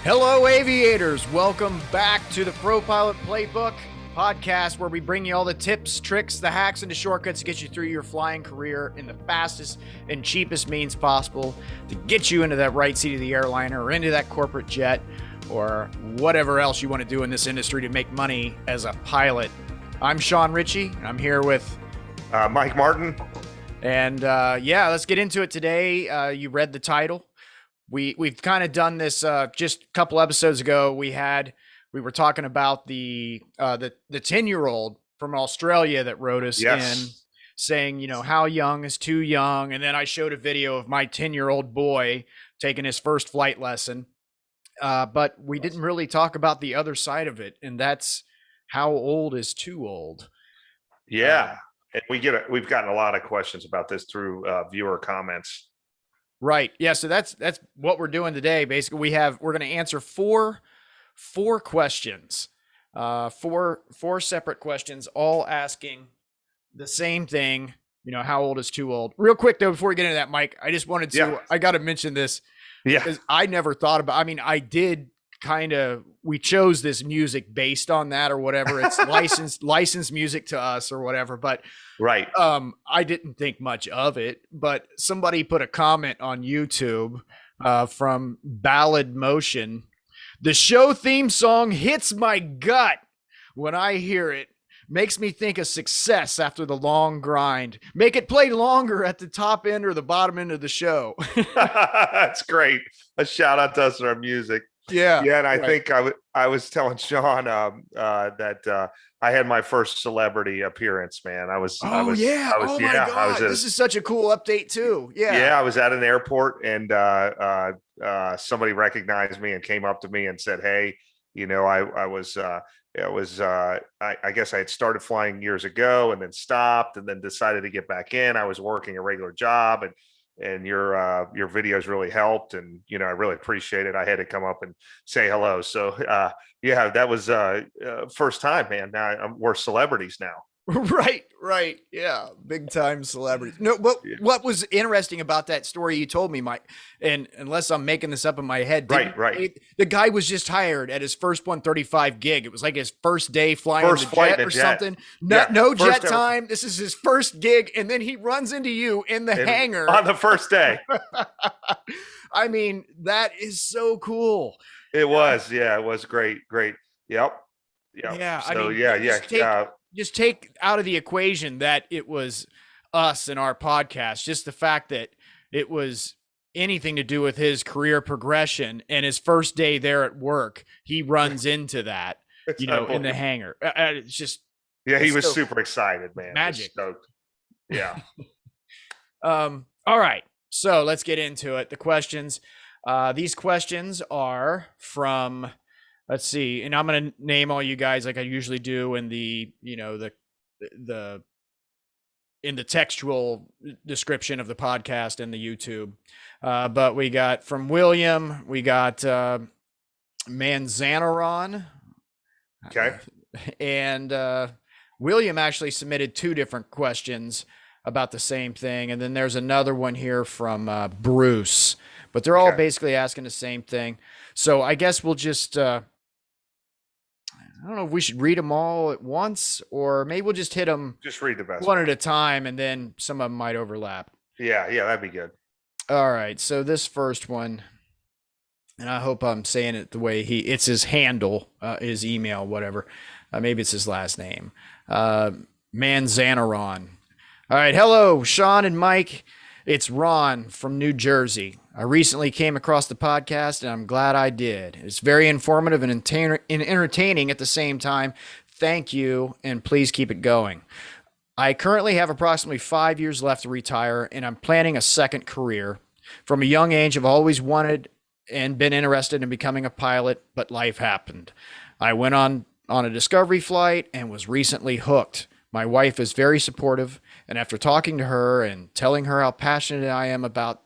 Hello, aviators. Welcome back to the Pro Pilot Playbook podcast, where we bring you all the tips, tricks, the hacks, and the shortcuts to get you through your flying career in the fastest and cheapest means possible to get you into that right seat of the airliner or into that corporate jet or whatever else you want to do in this industry to make money as a pilot. I'm Sean Ritchie, and I'm here with Mike Martin. And let's get into it today. You read the title. We've kind of done this just a couple episodes ago. We were talking about the 10-year-old from Australia that wrote us in saying, you know, how young is too young. And then I showed a video of my 10-year-old boy taking his first flight lesson. But we didn't really talk about the other side of it. And that's how old is too old. Yeah. And we've gotten a lot of questions about this through viewer comments. Right. Yeah. So that's what we're doing today. Basically, we're going to answer four questions, four separate questions, all asking the same thing. You know, how old is too old? Real quick though, before we get into that, Mike, I just wanted to, I got to mention this because I never thought about, I mean, I did we chose this music based on that or whatever. It's licensed music to us or whatever. But right. I didn't think much of it, but somebody put a comment on YouTube from Ballad Motion. The show theme song hits my gut when I hear it. Makes me think of success after the long grind. Make it play longer at the top end or the bottom end of the show. That's great. A shout out to us and our music. Yeah. And I think I was telling Sean that I had my first celebrity appearance, man. This is such a cool update too. Yeah. I was at an airport and somebody recognized me and came up to me and said, hey, you know, I guess I had started flying years ago and then stopped and then decided to get back in. I was working a regular job and your videos really helped. And, you know, I really appreciate it. I had to come up and say hello. So, that was first time, man. Now we're celebrities now. Right. Yeah. Big time celebrities. No, but what was interesting about that story you told me, Mike, and unless I'm making this up in my head, the guy was just hired at his first 135 gig. It was like his first day flying the jet or something. No jet time. This is his first gig. And then he runs into you in the hangar on the first day. I mean, that is so cool. It was. Yeah, it was great. Yep. Yeah. So, just take out of the equation that it was us and our podcast, just the fact that it was anything to do with his career progression and his first day there at work, he runs into that, in the hangar. It's just, he was super excited, man. Magic. Yeah. All right. So let's get into it. The questions, these questions are from, let's see, and I'm going to name all you guys like I usually do in the textual description of the podcast and the YouTube. But we got from William, we got Manzanaron. Okay. And William actually submitted two different questions about the same thing. And then there's another one here from Bruce, but they're all basically asking the same thing. So I guess we'll just, I don't know if we should read them all at once, or maybe we'll just hit them. Just read the best one at a time, and then some of them might overlap. Yeah, that'd be good. All right. So this first one, and I hope I'm saying it the way it's his handle, his email, whatever. Maybe it's his last name. Manzanaron. All right. Hello, Sean and Mike. It's Ron from New Jersey. I recently came across the podcast, and I'm glad I did. It's very informative and entertaining at the same time. Thank you, and please keep it going. I currently have approximately 5 years left to retire, and I'm planning a second career. From a young age, I've always wanted and been interested in becoming a pilot, but life happened. I went on a discovery flight and was recently hooked. My wife is very supportive, and after talking to her and telling her how passionate I am about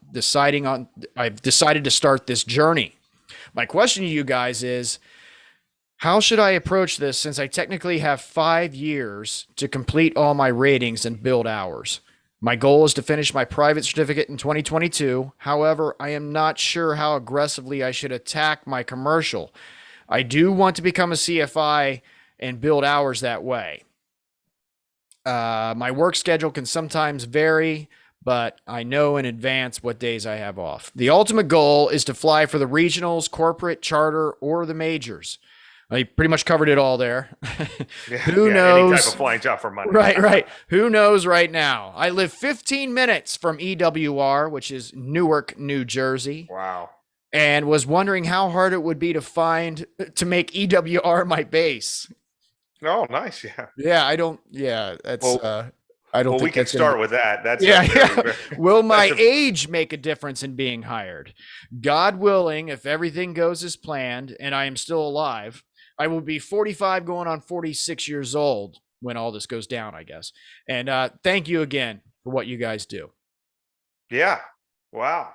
I've decided to start this journey. My question to you guys is, how should I approach this since I technically have 5 years to complete all my ratings and build hours? My goal is to finish my private certificate in 2022. However, I am not sure how aggressively I should attack my commercial. I do want to become a CFI and build hours that way. My work schedule can sometimes vary, but I know in advance what days I have off. The ultimate goal is to fly for the regionals, corporate, charter, or the majors. I pretty much covered it all there. Yeah, Who yeah, any type knows? of flying job for money. Right, right. Who knows right now? I live 15 minutes from EWR, which is Newark, New Jersey, Wow. and was wondering how hard it would be to make EWR my base. Oh, nice. Yeah. Yeah, I don't. Yeah, that's. Well, I don't well, we think can that's gonna start be. with that. That's a Yeah, very, yeah. very, Will that's my a, age make a difference in being hired? God willing, if everything goes as planned and I am still alive, I will be 45 going on 46 years old when all this goes down, I guess. And thank you again for what you guys do. yeah. Wow.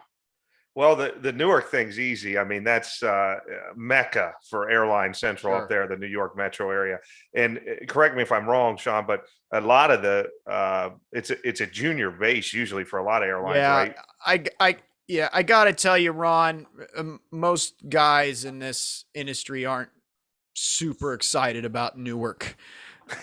Well, the Newark thing's easy. I mean, that's Mecca for Airline Central up Sure. there, the New York metro area. And correct me if I'm wrong, Sean, but a lot of the it's a junior base usually for a lot of airlines, Yeah, right? yeah, I gotta tell you, Ron, most guys in this industry aren't super excited about Newark.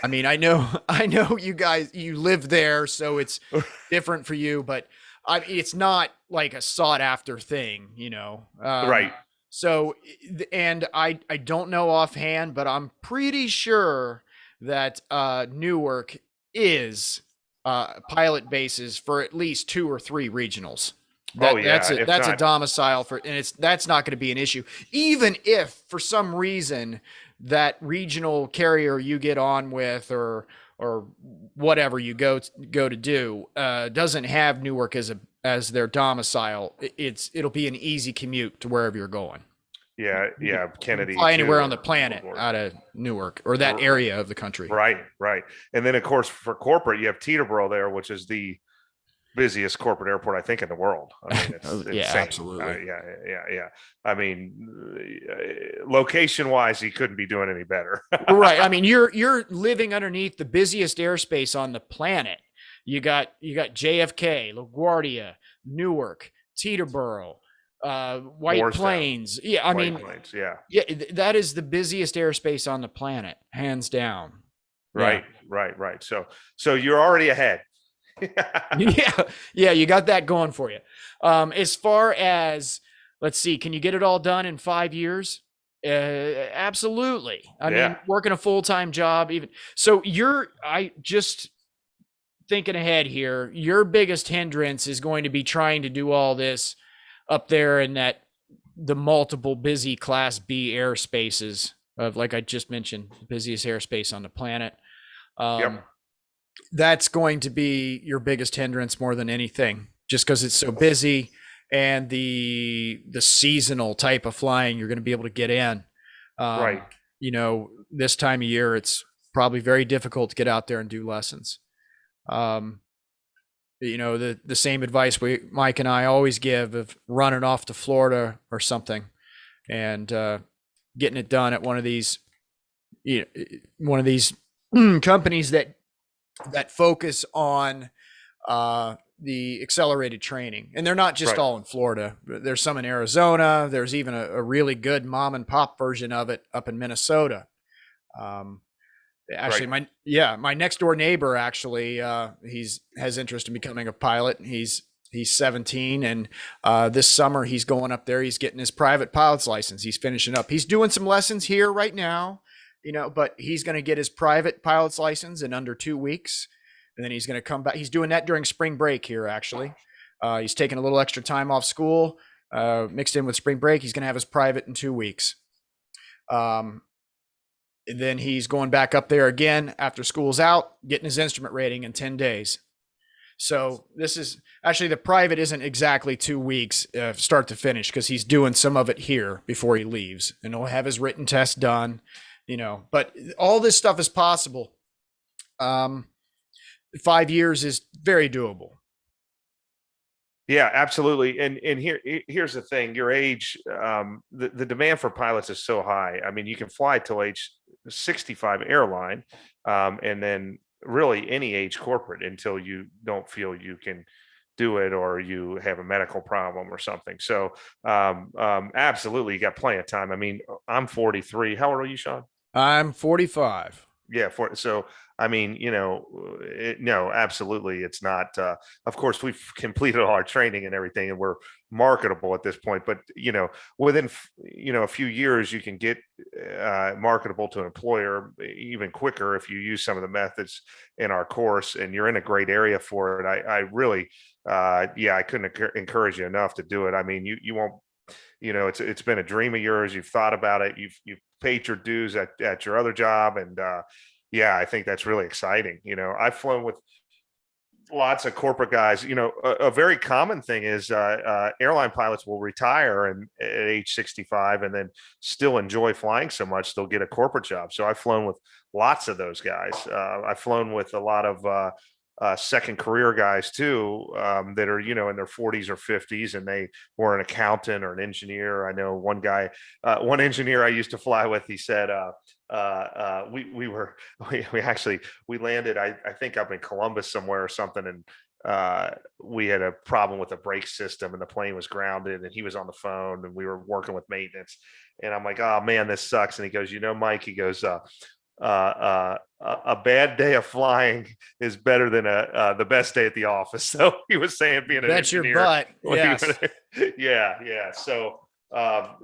I mean, I know you guys, you live there, so it's different for you, but it's not like a sought after thing, you know? Right. So, and I don't know offhand, but I'm pretty sure that, Newark is, pilot bases for at least two or three regionals. Oh yeah. If That's a not, domicile for, and that's not going to be an issue. Even if for some reason that regional carrier you get on with or whatever you go to do doesn't have Newark as their domicile, it'll be an easy commute to wherever you're going. yeah, yeah, You can Kennedy fly too. anywhere on the Oh, planet Lord. out of Newark or that area of the country. Right, right. And then of course for corporate, you have Teterboro there, which is the busiest corporate airport I think in the world. I mean, it's Yeah, insane. absolutely. Yeah, yeah, yeah. I mean, location wise, he couldn't be doing any better. Right. I mean, you're living underneath the busiest airspace on the planet. You got JFK, LaGuardia, Newark, Teterboro, White Moorestown, Plains. Yeah, I White mean, Plains. Yeah, yeah, that is the busiest airspace on the planet, hands down. Yeah. right, right, right. So you're already ahead. Yeah. Yeah, you got that going for you. As far as, let's see, can you get it all done in 5 years? Absolutely. I Yeah, mean, working a full-time job, even so, I just thinking ahead here, your biggest hindrance is going to be trying to do all this up there in the multiple busy class B airspaces of, like I just mentioned, the busiest airspace on the planet. yep, That's going to be your biggest hindrance more than anything, just because it's so busy and the seasonal type of flying you're going to be able to get in. right. Um, this time of year, it's probably very difficult to get out there and do lessons. Um, the same advice Mike and I always give of running off to Florida or something and getting it done at one of these, one of these companies that focus on the accelerated training. And they're not just Right. all in Florida. There's some in Arizona. There's even a really good mom and pop version of it up in Minnesota. Um, Actually, Right. my next door neighbor actually, has interest in becoming a pilot. He's 17, and this summer he's going up there. He's getting his private pilot's license. He's finishing up. He's doing some lessons here right now, but he's going to get his private pilot's license in under 2 weeks, and then he's going to come back. He's doing that during spring break here. Actually, he's taking a little extra time off school, mixed in with spring break. He's going to have his private in 2 weeks. Then he's going back up there again after school's out, getting his instrument rating in 10 days. So this is actually, the private isn't exactly 2 weeks start to finish, because he's doing some of it here before he leaves, and he'll have his written test done, but all this stuff is possible. 5 years is very doable. Yeah, absolutely. And here's the thing: your age, the demand for pilots is so high. I mean, you can fly till age 65 airline, and then really any age corporate until you don't feel you can do it or you have a medical problem or something. So absolutely, you got plenty of time. I mean, I'm 43. How old are you, Sean? I'm 45. Yeah, so I mean, no, absolutely, it's not. Of course, we've completed all our training and everything, and we're marketable at this point. But within a few years, you can get marketable to an employer even quicker if you use some of the methods in our course, and you're in a great area for it. I really, yeah, I couldn't encourage you enough to do it. I mean, you won't. It's been a dream of yours. You've thought about it. You've paid your dues at your other job, and yeah, I think that's really exciting. I've flown with lots of corporate guys. A very common thing is airline pilots will retire and at age 65 and then still enjoy flying so much they'll get a corporate job. So I've flown with lots of those guys. I've flown with a lot of second career guys too, that are in their 40s or 50s, and they were an accountant or an engineer. I know one guy, one engineer I used to fly with. He said, we actually we landed. I think up in Columbus somewhere or something, and we had a problem with the brake system, and the plane was grounded, and he was on the phone, and we were working with maintenance, and I'm like, oh man, this sucks. And he goes, Mike, he goes, a bad day of flying is better than the best day at the office. So he was saying, being an Bet your engineer, butt. Yes. yeah. So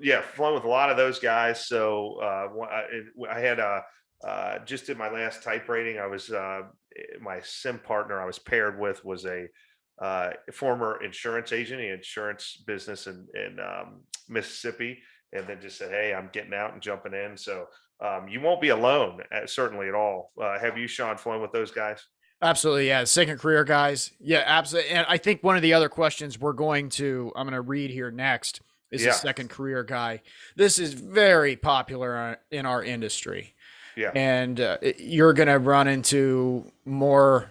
yeah, flown with a lot of those guys. So I had just in my last type rating, I was my sim partner I was paired with was a former insurance agent, the insurance business in Mississippi, and then just said, hey, I'm getting out and jumping in. So you won't be alone, certainly at all. Have you, Sean, flown with those guys? Absolutely. Yeah. Second career guys. Yeah, absolutely. And I think one of the other questions I'm going to read here next is a Yeah, second career guy. This is very popular in our industry. yeah, And you're going to run into more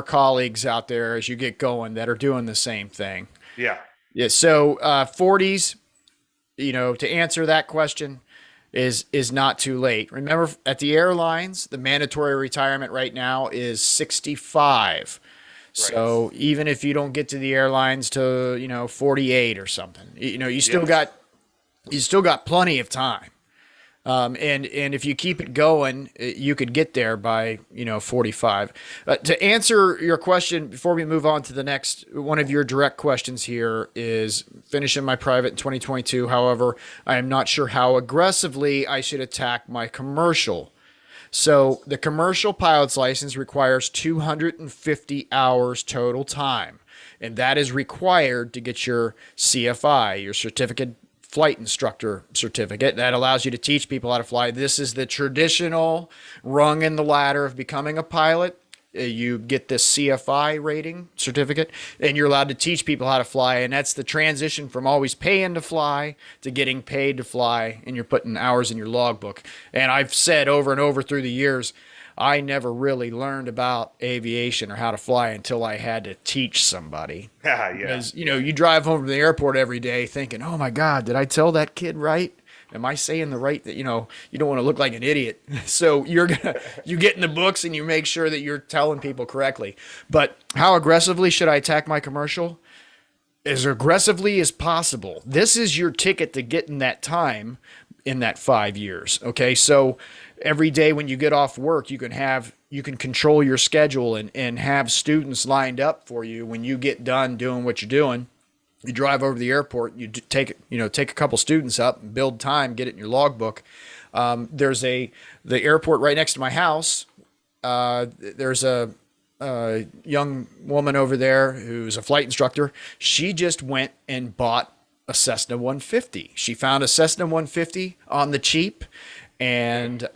colleagues out there as you get going that are doing the same thing. yeah, Yeah. So 40s, to answer that question is not too late. Remember, at the airlines, the mandatory retirement right now is 65. right. So even if you don't get to the airlines to 48 or something, you still Yes. got plenty of time. And if you keep it going, you could get there by 45. To answer your question, before we move on to the next one of your direct questions here is finishing my private in 2022. However, I am not sure how aggressively I should attack my commercial. So the commercial pilot's license requires 250 hours total time, and that is required to get your CFI, your certificate flight instructor certificate. That allows you to teach people how to fly. This is the traditional rung in the ladder of becoming a pilot. You get this CFI rating certificate, and you're allowed to teach people how to fly. And that's the transition from always paying to fly to getting paid to fly, and you're putting hours in your logbook. And I've said over and over through the years, I never really learned about aviation or how to fly until I had to teach somebody. Yeah, yeah, Because, you drive home from the airport every day thinking, oh my God, did I tell that kid right? Am I saying the right that, you don't want to look like an idiot. So you get in the books and you make sure that you're telling people correctly. But how aggressively should I attack my commercial? As aggressively as possible. This is your ticket to getting that time in that 5 years. Okay. So every day when you get off work, you can control your schedule and have students lined up for you when you get done doing what you're doing. You drive over to the airport, you take a couple students up, build time, get it in your logbook. There's the airport right next to my house. There's a young woman over there who's a flight instructor. She just went and bought a Cessna 150. She found a Cessna 150 on the cheap. And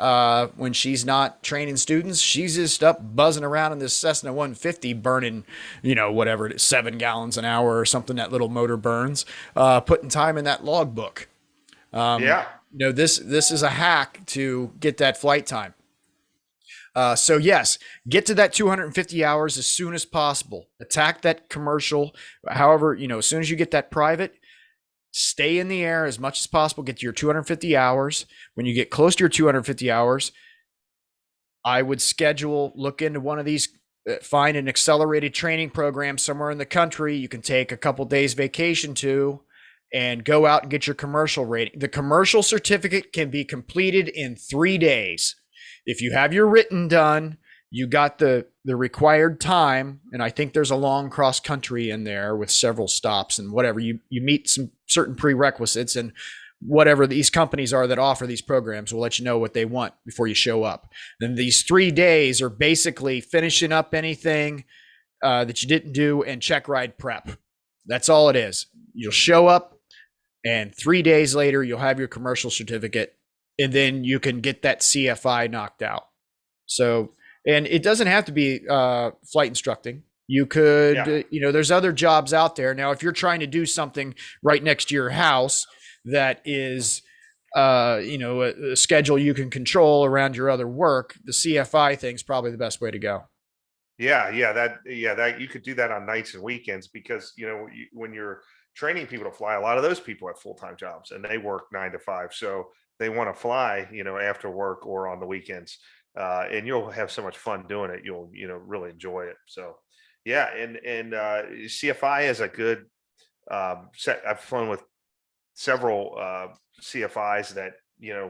when she's not training students, she's just up buzzing around in this Cessna 150, burning, whatever it is, 7 gallons an hour or something that little motor burns, putting time in that logbook. yeah. This is a hack to get that flight time. So yes, get to that 250 hours as soon as possible. Attack that commercial. However, as soon as you get that private, stay in the air as much as possible. Get to your 250 hours. When you get close to your 250 hours, I would look into one of these, find an accelerated training program somewhere in the country you can take a couple days vacation to, and go out and get your commercial rating. The commercial certificate can be completed in 3 days. If you have your written done, you got the required time, and I think there's a long cross country in there with several stops and whatever. You meet some certain prerequisites, and whatever these companies are that offer these programs will let you know what they want before you show up. Then these 3 days are basically finishing up anything that you didn't do and check ride prep. That's all it is. You'll show up, and 3 days later, you'll have your commercial certificate, and then you can get that CFI knocked out. So, and it doesn't have to be flight instructing. You could, there's other jobs out there. Now, if you're trying to do something right next to your house that is, a schedule you can control around your other work, the CFI thing is probably the best way to go. That you could do that on nights and weekends, because when you're training people to fly, a lot of those people have full-time jobs and they work 9 to 5, so they want to fly after work or on the weekends, and you'll have so much fun doing it. You'll really enjoy it. So and CFI is a good set. I've flown with several CFIs that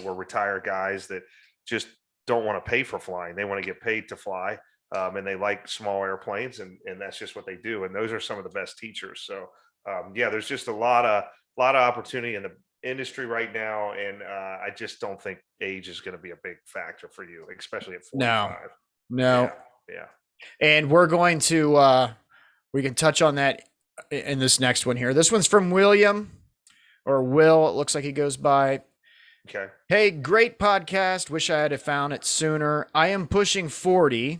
were retired guys that just don't want to pay for flying. They want to get paid to fly. And they like small airplanes, and that's just what they do. And those are some of the best teachers. So there's just a lot of opportunity in the industry right now, and I just don't think age is going to be a big factor for you, especially at 45. No. Yeah. And we're going to we can touch on that in this next one here. This one's from William, or Will. It looks like he goes by. Okay. Hey, great podcast. Wish I had found it sooner. I am pushing 40.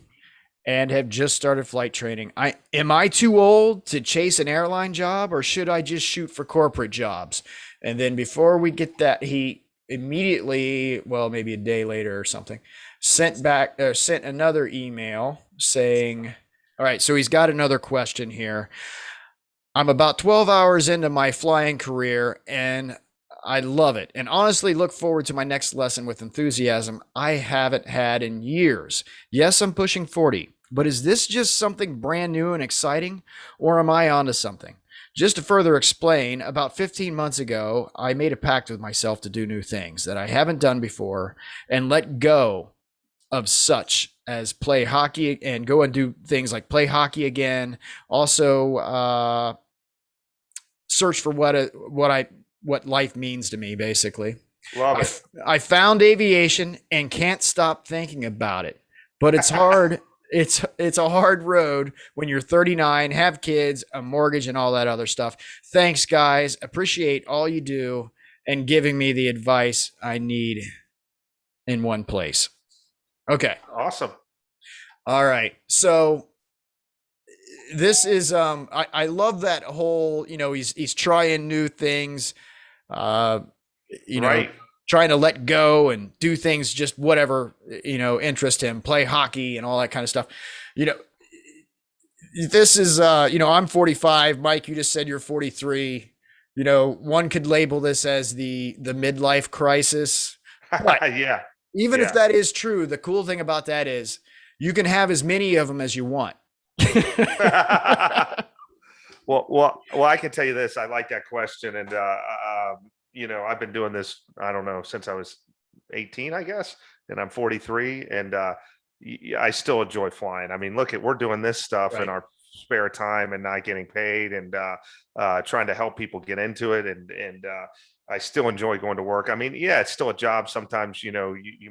And have just started flight training. Am I too old to chase an airline job, or should I just shoot for corporate jobs? And then before we get that, he immediately, well, maybe a day later or something, sent another email saying, all right, so he's got another question here. I'm about 12 hours into my flying career, and I love it, and honestly look forward to my next lesson with enthusiasm I haven't had in years. Yes, I'm pushing 40, but is this just something brand new and exciting, or am I onto something? Just to further explain, about 15 months ago, I made a pact with myself to do new things that I haven't done before and let go of such as play hockey, and go and do things like play hockey again. Also, search for what life means to me, basically. Love it. I found aviation and can't stop thinking about it, but it's hard. It's a hard road when you're 39, have kids, a mortgage, and all that other stuff. Thanks, guys. Appreciate all you do and giving me the advice I need in one place. Okay. Awesome. All right. So this is I love that whole, he's trying new things, Right. trying to let go and do things, just whatever, interest him, play hockey and all that kind of stuff. This is, I'm 45. Mike, you just said you're 43. One could label this as the midlife crisis. But even if that is true, the cool thing about that is you can have as many of them as you want. Well, I can tell you this. I like that question. And, I've been doing this, I don't know, since I was 18, I guess, and I'm 43, and I still enjoy flying. I mean, we're doing this stuff in our spare time and not getting paid, and trying to help people get into it. And I still enjoy going to work. I mean, it's still a job. Sometimes, you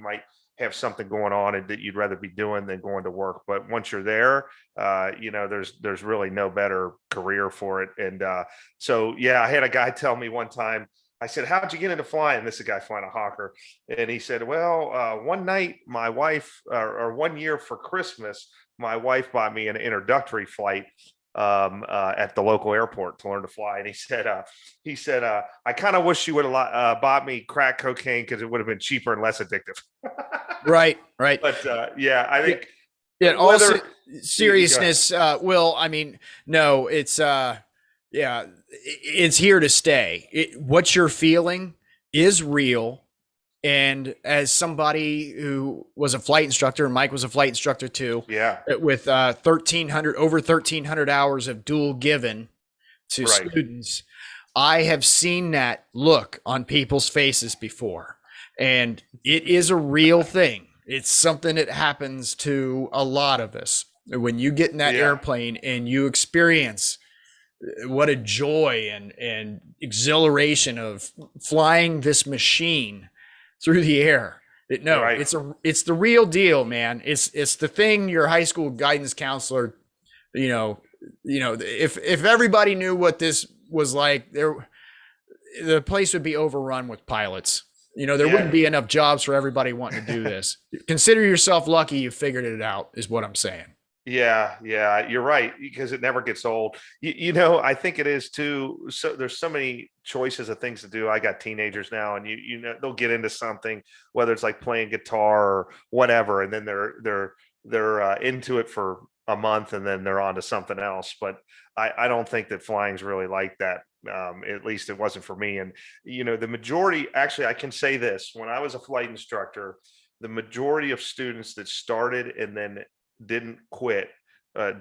might have something going on and that you'd rather be doing than going to work. But once you're there, there's really no better career for it. And so, I had a guy tell me one time, I said, how'd you get into flying? This is a guy flying a Hawker. And he said, well, one night my wife, or 1 year for Christmas, my wife bought me an introductory flight at the local airport to learn to fly. And he said, I kind of wish you would have bought me crack cocaine, because it would have been cheaper and less addictive. Right. But I think also seriousness, Will, I mean, no, it's it's here to stay. What you're feeling is real, And as somebody who was a flight instructor, and Mike was a flight instructor too, Yeah. with 1,300 hours of dual given to Right. students, I have seen that look on people's faces before. And it is a real thing. It's something that happens to a lot of us. When you get in that Yeah. airplane and you experience what a joy and exhilaration of flying this machine through the air. Right. It's the real deal, man. It's the thing your high school guidance counselor, if everybody knew what this was like, the place would be overrun with pilots. There Yeah. wouldn't be enough jobs for everybody wanting to do this. Consider yourself lucky you figured it out, is what I'm saying. Yeah, you're right, because it never gets old. I think it is too. So there's so many choices of things to do. I got teenagers now, and they'll get into something, whether it's like playing guitar or whatever, and then they're into it for a month, and then they're on to something else. But I don't think that flying's really like that. At least it wasn't for me. And the majority, actually, I can say this: when I was a flight instructor, the majority of students that started and then didn't quit, the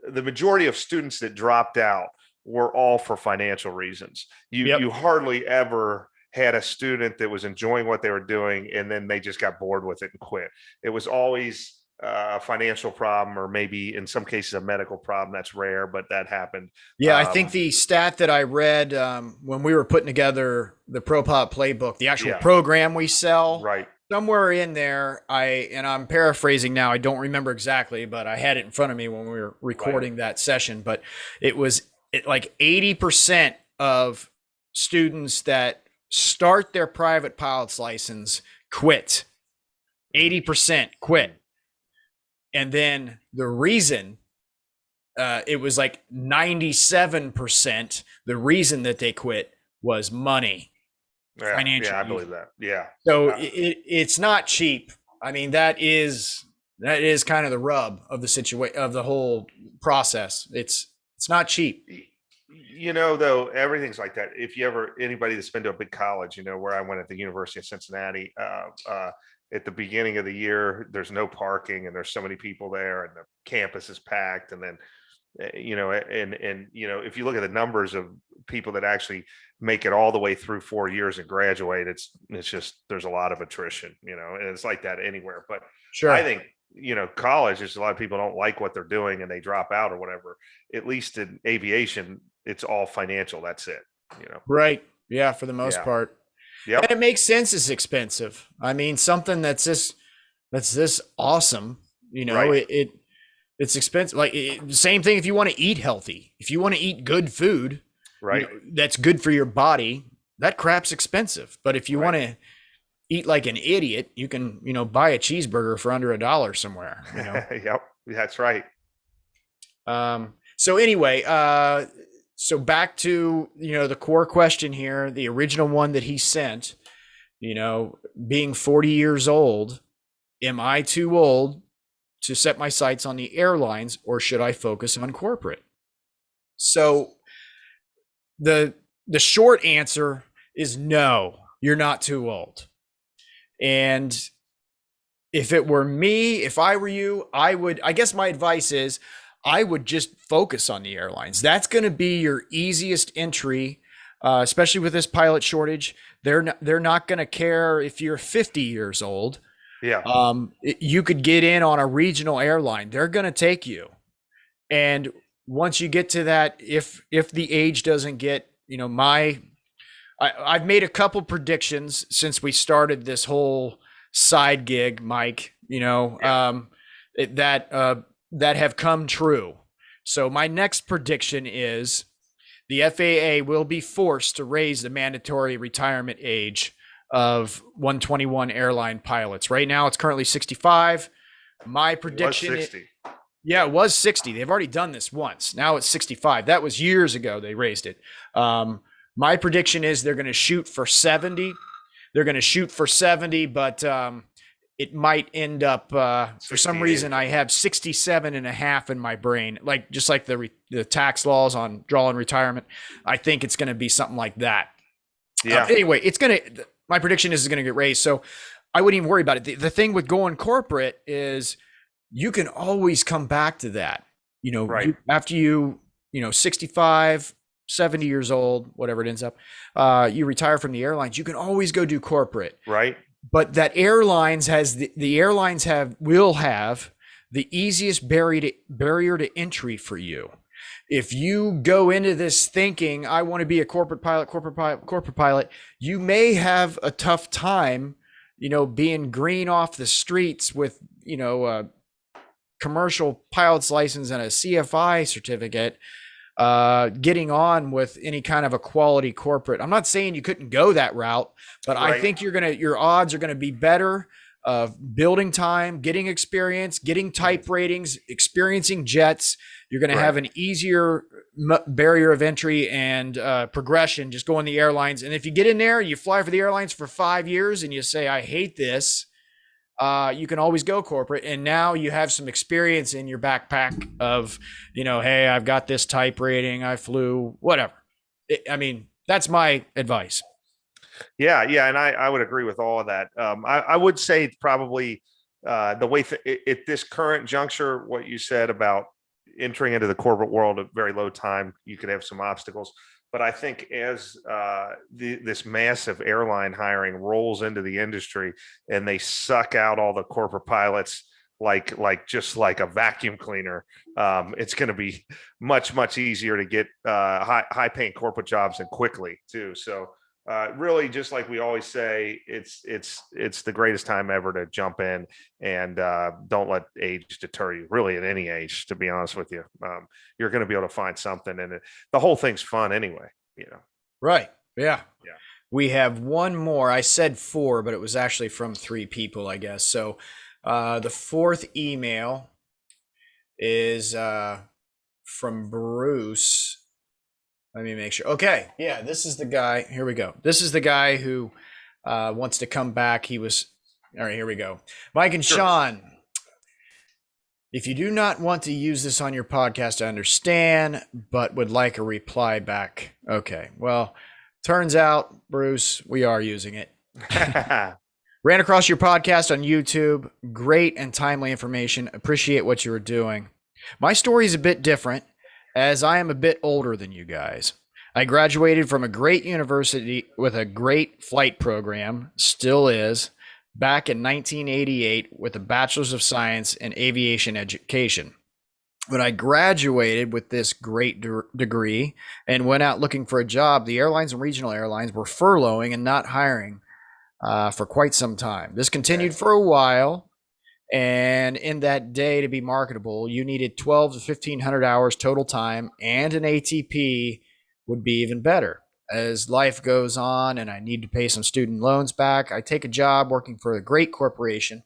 majority of students that dropped out were all for financial reasons. You hardly ever had a student that was enjoying what they were doing and then they just got bored with it and quit. It was always a financial problem, or maybe in some cases a medical problem. That's rare, but that happened. Yeah, I think the stat that I read when we were putting together the ProPod Playbook, the actual program we sell, right, somewhere in there, I'm paraphrasing now, I don't remember exactly, but I had it in front of me when we were recording that session, but it was like 80% of students that start their private pilot's license quit. 80% quit. And then the reason, it was like 97%, the reason that they quit was money. Financial. Yeah, I believe that. Yeah. So it's not cheap. I mean, that is kind of the rub of the situation, of the whole process. It's not cheap. Though everything's like that. If anybody that's been to a big college, where I went at the University of Cincinnati, at the beginning of the year, there's no parking and there's so many people there and the campus is packed. And then, if you look at the numbers of people that actually make it all the way through 4 years and graduate, it's just, there's a lot of attrition, and it's like that anywhere. But sure, I think, college, there's a lot of people don't like what they're doing and they drop out or whatever. At least in aviation, it's all financial. That's it, Right. Yeah. For the most part. Yeah. And it makes sense. It's expensive. I mean, something that's this awesome, Right. it's expensive. Like same thing. If you want to eat healthy, if you want to eat good food, right, that's good for your body, that crap's expensive. But if you want to eat like an idiot, you can, buy a cheeseburger for under $1 somewhere, Yep. That's right. So anyway, so back to, the core question here, the original one that he sent, being 40 years old, am I too old to set my sights on the airlines, or should I focus on corporate? So the short answer is no, you're not too old. And if it were me, if I were you, I guess my advice is, I would just focus on the airlines. That's going to be your easiest entry, especially with this pilot shortage. They're not going to care if you're 50 years old. Yeah. You could get in on a regional airline. They're going to take you. And once you get to that, if the age doesn't get, I've made a couple predictions since we started this whole side gig, Mike, that have come true. So my next prediction is the FAA will be forced to raise the mandatory retirement age of 121 airline pilots. Right now, it's currently 65. My prediction is 60. Yeah, it was 60. They've already done this once. Now it's 65. That was years ago they raised it. My prediction is they're going to shoot for 70. They're going to shoot for 70, but it might end up, for some reason, I have 67 and a half in my brain, just like the tax laws on draw and retirement. I think it's going to be something like that. Yeah. Anyway, my prediction is it's gonna get raised. So I wouldn't even worry about it. The thing with going corporate is you can always come back to that. Right. After 65, 70 years old, whatever it ends up, you retire from the airlines, you can always go do corporate. Right. But that airlines has the airlines will have the easiest barrier to entry for you. If you go into this thinking, I want to be a corporate pilot, you may have a tough time, being green off the streets with, a commercial pilot's license and a CFI certificate, getting on with any kind of a quality corporate. I'm not saying you couldn't go that route, but Right. I think your odds are going to be better of building time, getting experience, getting type ratings, experiencing jets. You're going to have an easier barrier of entry and progression just going the airlines. And if you get in there, you fly for the airlines for 5 years and you say, I hate this, you can always go corporate. And now you have some experience in your backpack of, hey, I've got this type rating, I flew, whatever. That's my advice. Yeah, and I would agree with all of that. I would say probably the way at this current juncture, what you said about entering into the corporate world at very low time, you could have some obstacles. But I think as this massive airline hiring rolls into the industry and they suck out all the corporate pilots just like a vacuum cleaner, it's going to be much easier to get high paying corporate jobs and quickly too. So really, just like we always say, it's the greatest time ever to jump in, and don't let age deter you. Really, at any age, to be honest with you, you're going to be able to find something, and the whole thing's fun anyway. Right? Yeah. Yeah. We have one more. I said 4, but it was actually from 3 people, I guess. So the 4th email is from Bruce. Let me make sure. Okay. Yeah, this is the guy. Here we go. This is the guy who wants to come back. All right, here we go. Mike and Sean, if you do not want to use this on your podcast, I understand, but would like a reply back. Okay. Well, turns out, Bruce, we are using it. Ran across your podcast on YouTube. Great and timely information. Appreciate what you were doing. My story is a bit different, as I am a bit older than you guys. I graduated from a great university with a great flight program, still is, back in 1988 with a Bachelor's of Science in Aviation Education. When I graduated with this great degree and went out looking for a job, the airlines and regional airlines were furloughing and not hiring for quite some time. This continued for a while. And in that day, to be marketable, you needed 12 to 1,500 hours total time, and an ATP would be even better. As life goes on and I need to pay some student loans back, I take a job working for a great corporation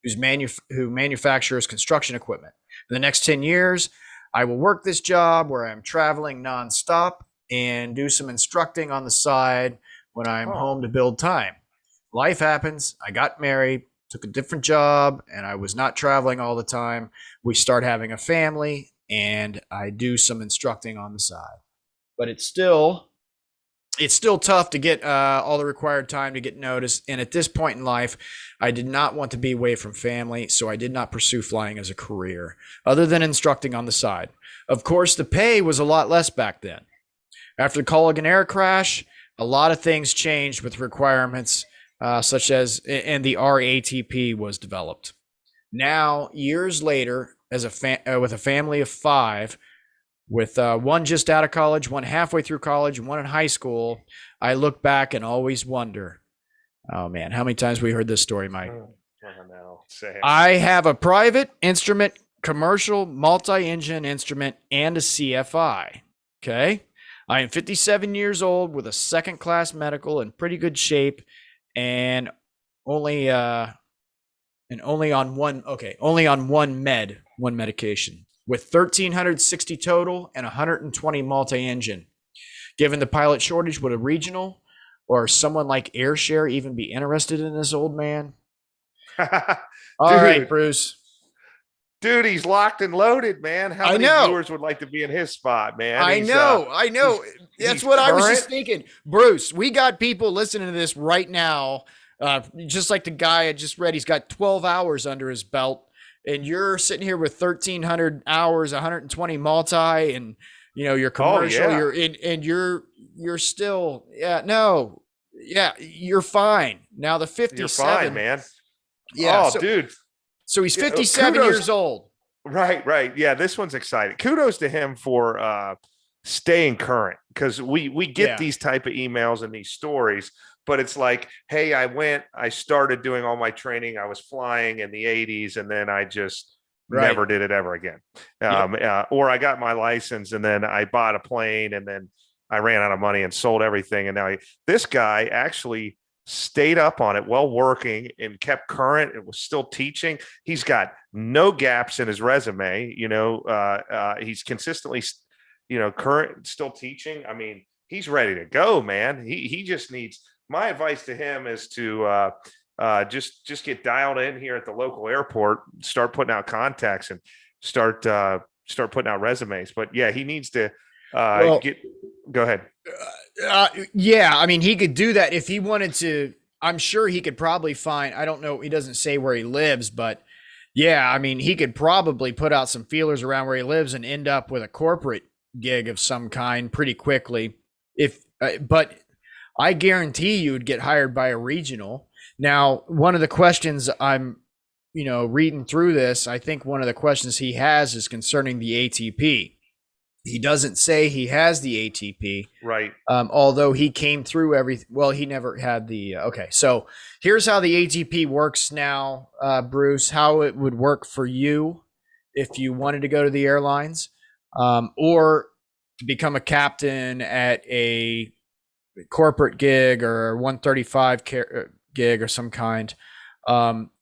who manufactures construction equipment. In the next 10 years, I will work this job where I'm traveling nonstop and do some instructing on the side when I'm home to build time. Life happens. I got married, took a different job, and I was not traveling all the time. We start having a family, and I do some instructing on the side. But it's still tough to get all the required time to get noticed. And at this point in life, I did not want to be away from family, so I did not pursue flying as a career, other than instructing on the side. Of course, the pay was a lot less back then. After the Culligan Air crash, a lot of things changed with requirements, such as, and the RATP was developed. Now, years later, as with a family of 5, with one just out of college, one halfway through college, and one in high school, I look back and always wonder, oh man, how many times we heard this story, Mike? I have a private instrument, commercial, multi-engine instrument, and a CFI. Okay. I am 57 years old with a second-class medical in pretty good shape, and only on one medication, with 1,360 total and 120 multi-engine. Given the pilot shortage, would a regional or someone like AirShare even be interested in this old man? All right, Bruce. Dude, he's locked and loaded, man. How I many know. viewers would like to be in his spot, man? I know. I He's know. That's he's what I was just current. thinking. Bruce, we got people listening to this right now. Just like the guy I just read, he's got 12 hours under his belt, and you're sitting here with 1,300 hours, 120 multi, and your Oh commercial. yeah, You're in, and you're still, yeah, no, yeah, you're fine now. The you're fine, 57, man. yeah. Oh, So dude. he's Yeah, 57 years old. Right. Yeah, this one's exciting. Kudos to him for staying current, because we get Yeah, these type of emails and these stories, but it's like, hey, I started doing all my training. I was flying in the 80s, and then I just right. never did it ever again. Yep. Or I got my license and then I bought a plane and then I ran out of money and sold everything. And now this guy actually stayed up on it while working and kept current and was still teaching. He's got no gaps in his resume. He's consistently, current, still teaching. I mean, he's ready to go, man. He just needs, my advice to him is to just get dialed in here at the local airport, start putting out contacts, and start putting out resumes. But yeah, he needs to Well, go ahead. yeah, I mean, he could do that if he wanted to. I'm sure he could probably find, I don't know, he doesn't say where he lives, but yeah, I mean, he could probably put out some feelers around where he lives and end up with a corporate gig of some kind pretty quickly. But I guarantee you would get hired by a regional. Now, one of the questions I'm, reading through this, I think one of the questions he has is concerning the ATP. He doesn't say he has the ATP, Right. although he came through everything. Well, he never had the. Okay, so here's how the ATP works now, Bruce. How it would work for you if you wanted to go to the airlines, or to become a captain at a corporate gig or 135 gig or some kind.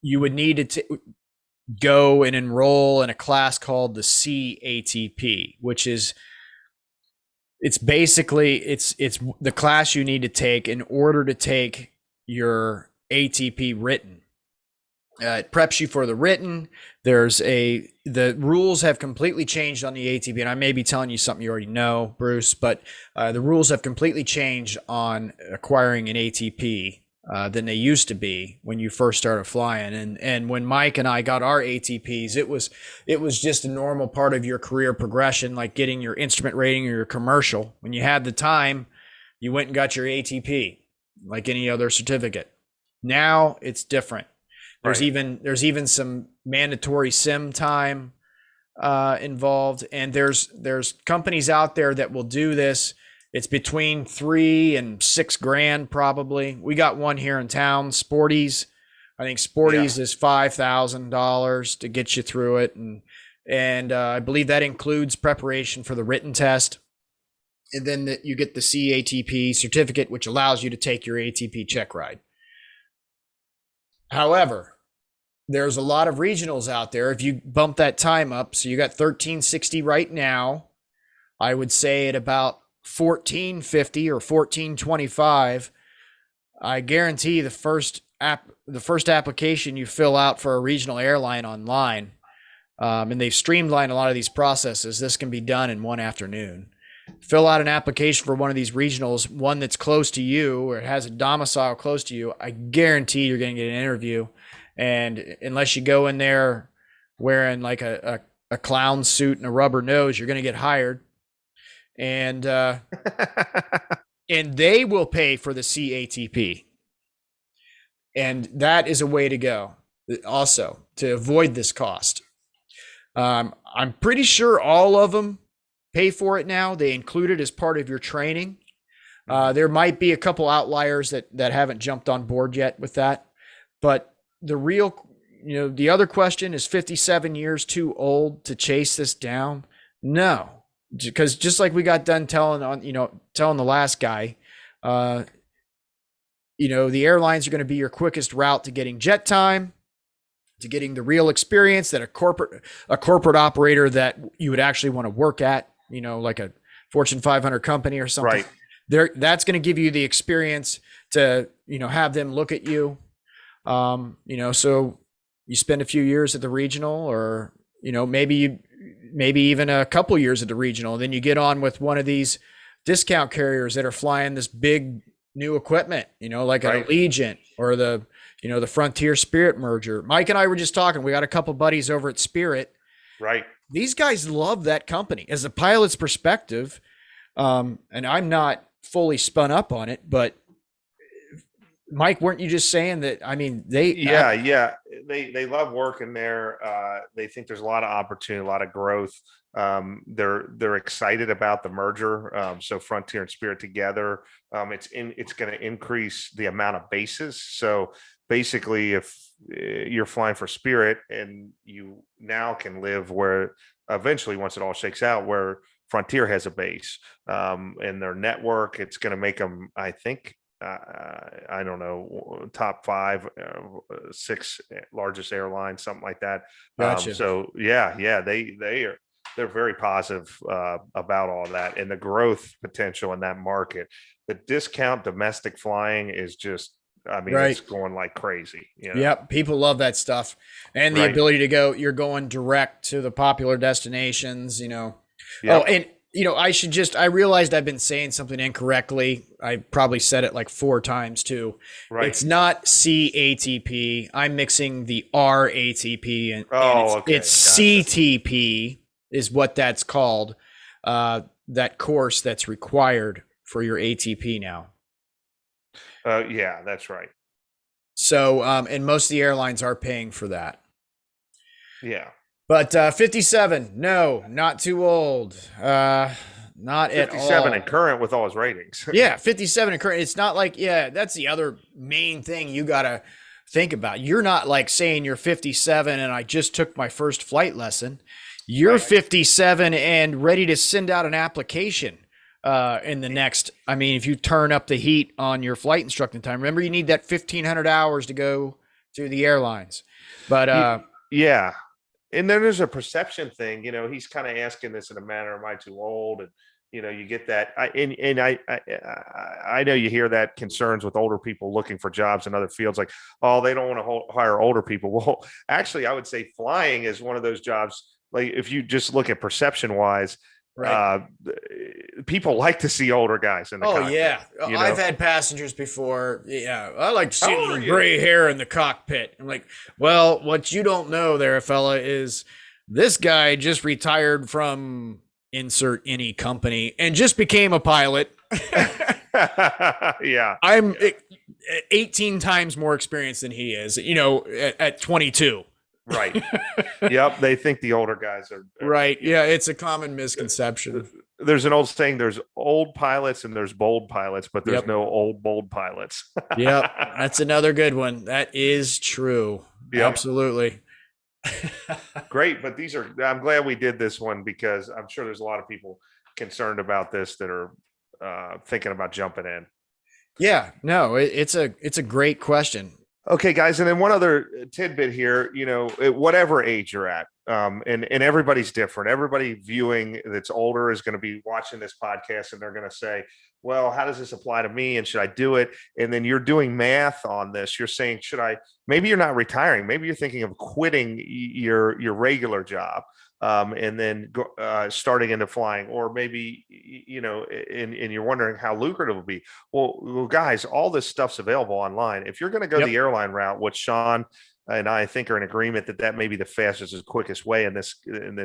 You would need to go and enroll in a class called the CATP, which is it's the class you need to take in order to take your ATP written. It preps you for the written. The rules have completely changed on the ATP, and I may be telling you something you already know, Bruce, but the rules have completely changed on acquiring an ATP than they used to be when you first started flying. And when Mike and I got our ATPs, it was just a normal part of your career progression, like getting your instrument rating or your commercial. When you had the time, you went and got your ATP, like any other certificate. Now it's different. There's even some mandatory sim time involved, and there's companies out there that will do this. It's between $3,000 and $6,000 probably. We got one here in town, Sporties. I think Sporties is $5,000 to get you through it, and I believe that includes preparation for the written test, and then you get the CATP certificate, which allows you to take your ATP check ride. However, there's a lot of regionals out there. If you bump that time up, so you got 1360 right now, I would say at about 1450 or 1425, I guarantee the first application you fill out for a regional airline online, and they've streamlined a lot of these processes. This can be done in one afternoon. Fill out an application for one of these regionals, one that's close to you or has a domicile close to you. I guarantee you're going to get an interview. And unless you go in there wearing like a clown suit and a rubber nose, you're going to get hired. And and they will pay for the CATP. And that is a way to go also to avoid this cost. I'm pretty sure all of them pay for it now. They include it as part of your training. There might be a couple outliers that haven't jumped on board yet with that. But the other question is 57 years too old to chase this down? No. Because just like we got done telling the last guy, the airlines are going to be your quickest route to getting jet time, to getting the real experience that a corporate operator that you would actually want to work at, like a Fortune 500 company or something. Right. That's going to give you the experience to, have them look at you. So you spend a few years at the regional or maybe even a couple years at the regional. And then you get on with one of these discount carriers that are flying this big new equipment, like an Right. Allegiant or the Frontier Spirit merger. Mike and I were just talking. We got a couple buddies over at Spirit. Right. These guys love that company as a pilot's perspective. And I'm not fully spun up on it, but Mike, weren't you just saying that? I mean, Yeah. They love working there. They think there's a lot of opportunity, a lot of growth. They're excited about the merger. So Frontier and Spirit together, it's going to increase the amount of bases. So basically, if you're flying for Spirit and you now can live where eventually, once it all shakes out, where Frontier has a base in their network, it's going to make them, I think, I don't know, top 5, 6 largest airlines, something like that. Gotcha. So they're very positive about all that and the growth potential in that market. The discount domestic flying is just, I mean, Right. it's going like crazy. Yep. People love that stuff. And the Right. ability to you're going direct to the popular destinations, Oh, Yep. and I realized I've been saying something incorrectly. I probably said it like 4 times too. Right. It's not CATP. I'm mixing the RATP and Okay. it's Gotcha. CTP is what that's called. That course that's required for your ATP now. Yeah, that's right. So, and most of the airlines are paying for that. Yeah. But 57, no, not too old. Not at all. 57 and current with all his ratings. Yeah, 57 and current. It's not like, that's the other main thing you got to think about. You're not like saying you're 57 and I just took my first flight lesson. You're Right. 57 and ready to send out an application in the next. I mean, if you turn up the heat on your flight instructing time, remember you need that 1,500 hours to go to the airlines. But Yeah. And then there's a perception thing, he's kind of asking this in a manner, am I too old? And, you get that. I know you hear that concerns with older people looking for jobs in other fields, like, oh, they don't want to hire older people. Well, actually, I would say flying is one of those jobs. Like, if you just look at perception wise, right. People like to see older guys in the cockpit. Yeah. I've had passengers before. Yeah. I like to see a little gray hair in the cockpit. I'm like, well, what you don't know there, fella, is this guy just retired from insert any company and just became a pilot. Yeah. I'm 18 times more experienced than he is, at 22. Right. Yep. They think the older guys are right. Yeah. It's a common misconception. There's an old saying, there's old pilots and there's bold pilots, but there's no old bold pilots. Yep. That's another good one. That is true. Yep. Absolutely. Great. But I'm glad we did this one because I'm sure there's a lot of people concerned about this that are thinking about jumping in. Yeah, no, it's a great question. Okay, guys. And then one other tidbit here, at whatever age you're at, and everybody's different. Everybody viewing that's older is going to be watching this podcast and they're going to say, well, how does this apply to me? And should I do it? And then you're doing math on this. You're saying, maybe you're not retiring. Maybe you're thinking of quitting your regular job. And then starting into flying, or maybe, and you're wondering how lucrative it will be. Well, guys, all this stuff's available online. If you're going to go the airline route, which Sean and I think are in agreement that may be the fastest and quickest way in this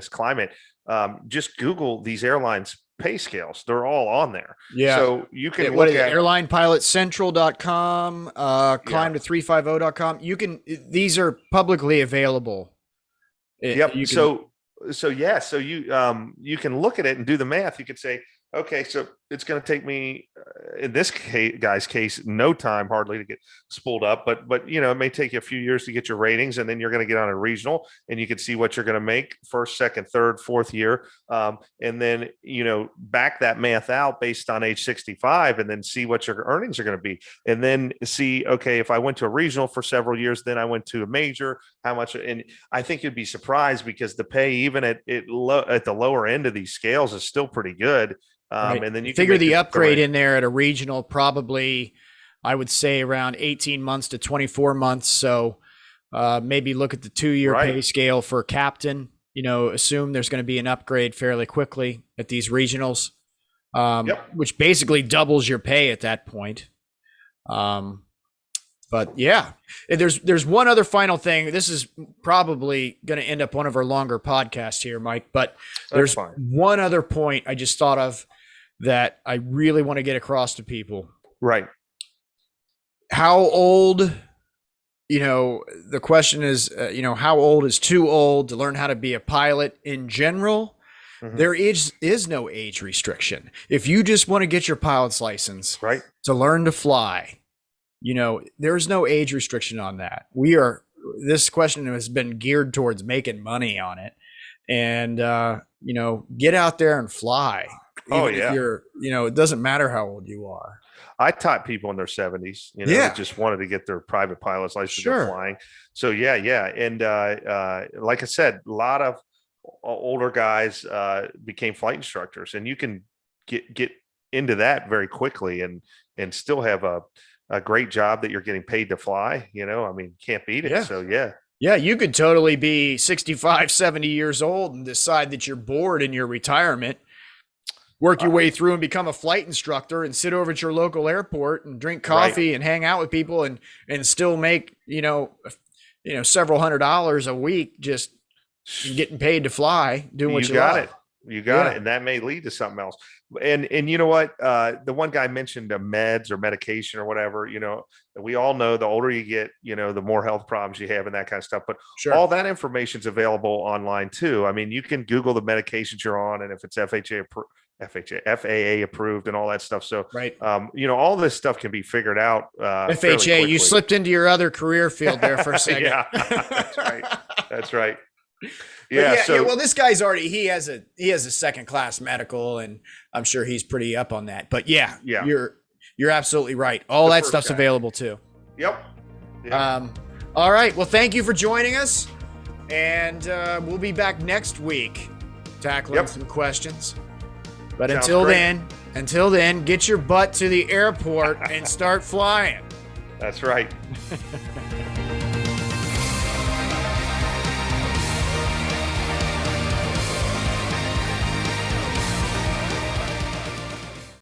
climate, just Google these airlines pay scales. They're all on there. Yeah. So you can look at airlinepilotcentral.com, climb to 350.com. These are publicly available. Yep. So you can look at it and do the math. You could say, okay, so it's going to take me, in this guy's case, no time hardly to get spooled up, but it may take you a few years to get your ratings, and then you're going to get on a regional, and you can see what you're going to make first, second, third, fourth year, and then back that math out based on age 65, and then see what your earnings are going to be, and then see, okay, if I went to a regional for several years, then I went to a major, how much? And I think you'd be surprised because the pay, even at the lower end of these scales, is still pretty good. Right. And then you figure the upgrade in there at a regional, probably, I would say around 18 months to 24 months. So maybe look at the 2-year pay scale for captain. assume there's going to be an upgrade fairly quickly at these regionals, which basically doubles your pay at that point. But yeah, there's one other final thing. This is probably going to end up one of our longer podcasts here, Mike, but there's one other point I just thought of that I really want to get across to people. Right. How old, the question is, how old is too old to learn how to be a pilot in general? Mm-hmm. There is no age restriction. If you just want to get your pilot's license to learn to fly, there's no age restriction on that. This question has been geared towards making money on it, and, get out there and fly. If you're, it doesn't matter how old you are. I taught people in their 70s, that just wanted to get their private pilot's license to go flying. So yeah. And like I said, a lot of older guys became flight instructors, and you can get into that very quickly and still have a great job that you're getting paid to fly. Can't beat it. Yeah. So yeah, you could totally be 65, 70 years old and decide that you're bored in your retirement. Work your way through and become a flight instructor and sit over at your local airport and drink coffee and hang out with people and still make, several $100s a week just getting paid to fly, doing what you love. You got it. And that may lead to something else. And you know what? The one guy mentioned meds or medication or whatever, we all know the older you get, the more health problems you have and that kind of stuff. But all that information is available online too. I mean, you can Google the medications you're on and if it's FAA approved and all that stuff. So, all this stuff can be figured out. FHA, you slipped into your other career field there for a second. That's right. Well, this guy's he has a second class medical, and I'm sure he's pretty up on that. But you're absolutely right. All that stuff's available too. Yep. All right. Well, thank you for joining us, and we'll be back next week tackling some questions. But until then, get your butt to the airport and start flying. That's right.